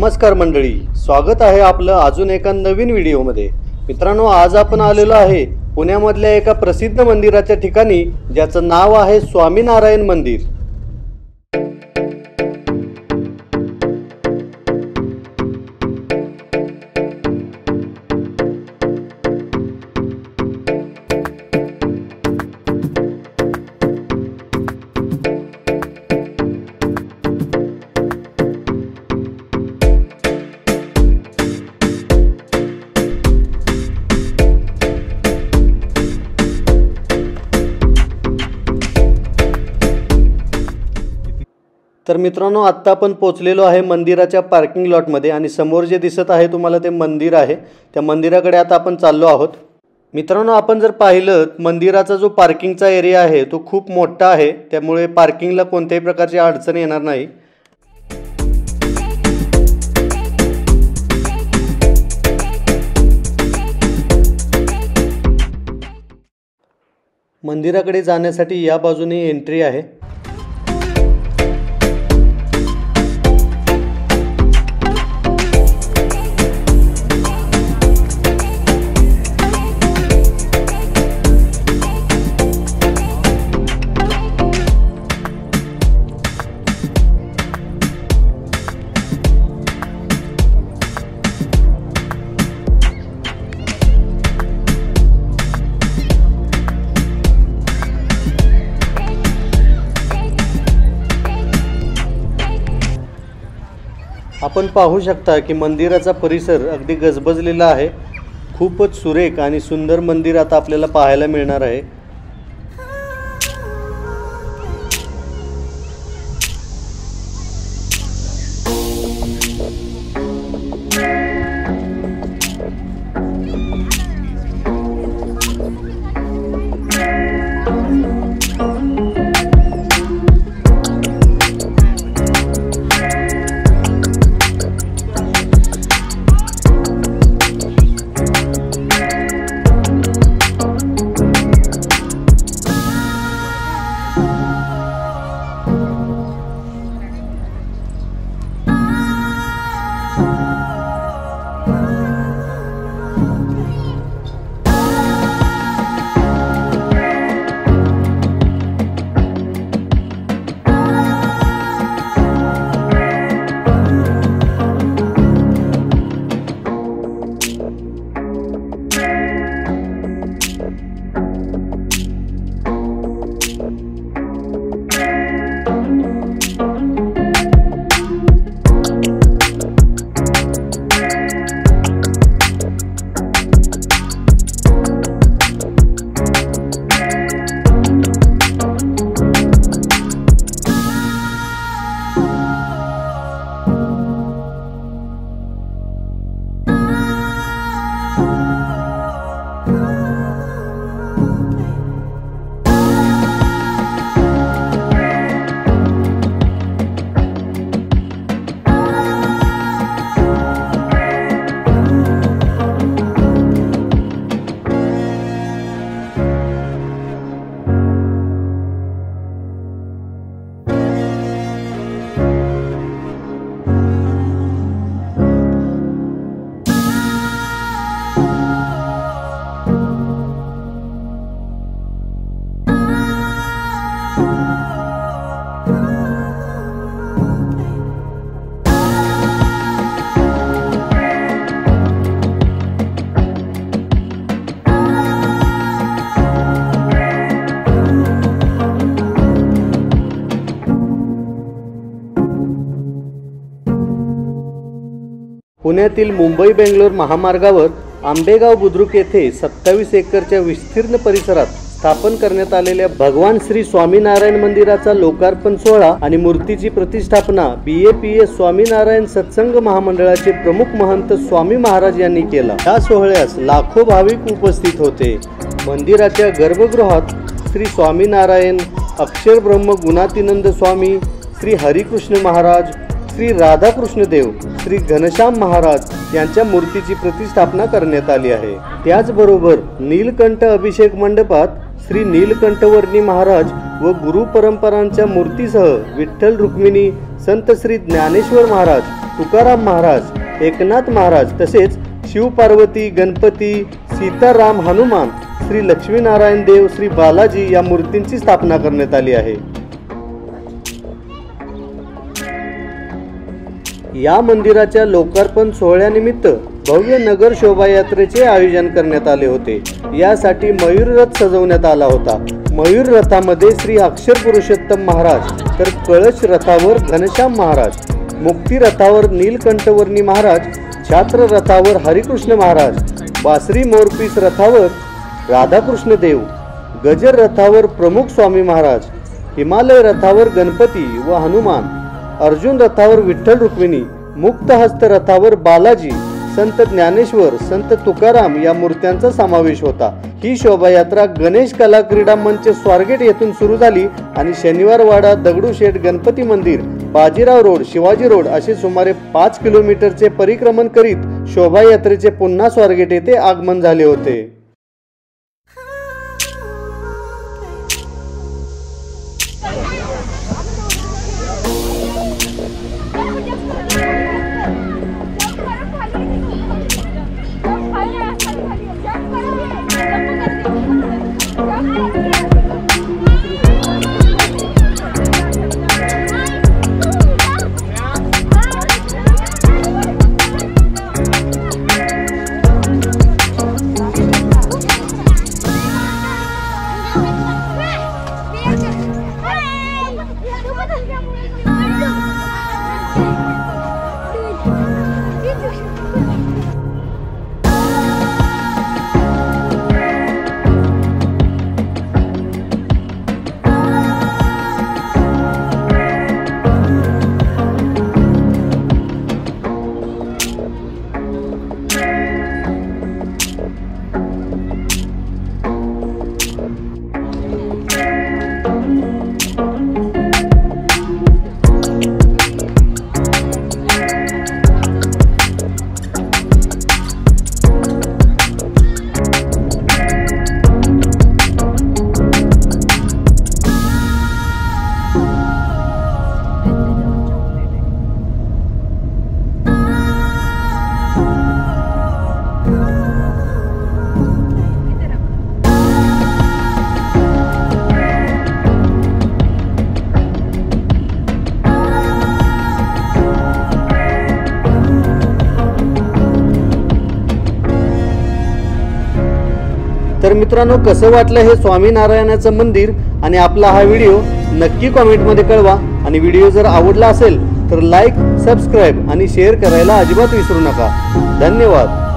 नमस्कार मंडळी, स्वागत आहे आपलं अजून एका नवीन व्हिडिओमध्ये। मित्रांनो, आज आपण आलेलो आहे पुण्यामधल्या एका प्रसिद्ध मंदिराच्या ठिकाणी, ज्याचं नाव आहे स्वामीनारायण मंदिर। तर मित्रांनो, आत्ता आपण पोहोचलेलो आहे मंदिराच्या पार्किंग लॉटमध्ये आणि समोर जे दिसत आहे तुम्हाला ते मंदिर आहे। त्या मंदिराकडे आता आपण चाललो आहोत। मित्रांनो, आपण जर पाहिलं मंदिराचा जो पार्किंगचा एरिया आहे तो खूप मोठा आहे, त्यामुळे पार्किंगला कोणत्याही प्रकारची अडचण येणार नाही। मंदिराकडे जाण्यासाठी या बाजूने एंट्री आहे। आपण पाहू शकता की मंदिराचा परिसर अगदी गजबजलेला आहे। खूपच सुरेख आणि सुंदर मंदिर आता आपल्याला पाहायला मिळणार आहे। पुण्यातील मुंबई बेंगलोर महामार्गावर आंबेगाव बुद्रुक येथे 27 एकरच्या विस्तीर्ण परिसरात स्थापन करण्यात आलेल्या भगवान श्री स्वामीनारायण मंदिराचा लोकार्पण सोहळा आणि मूर्तीची प्रतिष्ठापना BAPS स्वामीनारायण सत्संग महामंडळाचे प्रमुख महंत स्वामी महाराज यांनी केला। या सोहळ्यास लाखो भाविक उपस्थित होते। मंदिराच्या गर्भगृहात श्री स्वामीनारायण, अक्षर ब्रह्म गुणातीनंद स्वामी, श्री हरिकृष्ण महाराज, श्री राधाकृष्ण देव, श्री घनश्याम महाराज यांच्या मूर्तीची प्रतिष्ठापना करण्यात आली आहे। त्याचबरोबर नीलकंठ अभिषेक मंडपात श्री नीलकंठवर्णी महाराज व गुरु परंपरांच्या मूर्तीसह विठ्ठल रुक्मिणी संत श्री ज्ञानेश्वर महाराज, तुकाराम महाराज, एकनाथ महाराज तसेच शिवपार्वती, गणपती, सीताराम, हनुमान, श्री लक्ष्मीनारायण देव, श्री बालाजी या मूर्तींची स्थापना करण्यात आली आहे। या मंदिराच्या लोकार्पण सोहळ्यानिमित्त भव्य नगर शोभायात्रेचे आयोजन करण्यात आले होते। यासाठी मयूर रथ सजवण्यात आला होता। मयूर रथामध्ये श्री अक्षर पुरुषोत्तम महाराज, तर कळश रथावर घनश्याम महाराज, मुक्ती रथावर नीलकंठवर्णी महाराज, छात्र रथावर हरिकृष्ण महाराज, बासरी मोरपीस रथावर राधाकृष्ण देव, गजर रथावर प्रमुख स्वामी महाराज, हिमालय रथावर गणपती व हनुमान, अर्जुन रथावर विठ्ठल रुक्मिणी, मुक्तहस्त रथावर बालाजी, संत ज्ञानेश्वर, संत तुकाराम या मूर्त्यांचा समावेश होता। ही शोभायात्रा गणेश कला क्रीडा मंच स्वारगेट येथून सुरू झाली आणि शनिवारवाडा, दगडूशेठ गणपती मंदिर, बाजीराव रोड, शिवाजी रोड असे सुमारे 5 किलोमीटरचे परिक्रमण करीत शोभायात्रेचे पुन्हा स्वारगेट येथे आगमन झाले होते। तर मित्रांनो, कसं वाटलं हे स्वामीनारायणाचं मंदिर आणि आपला हा व्हिडिओ नक्की कमेंटमध्ये कळवा। आणि व्हिडिओ जर आवडला असेल तर लाईक, सबस्क्राईब आणि शेअर करायला अजिबात विसरू नका। धन्यवाद।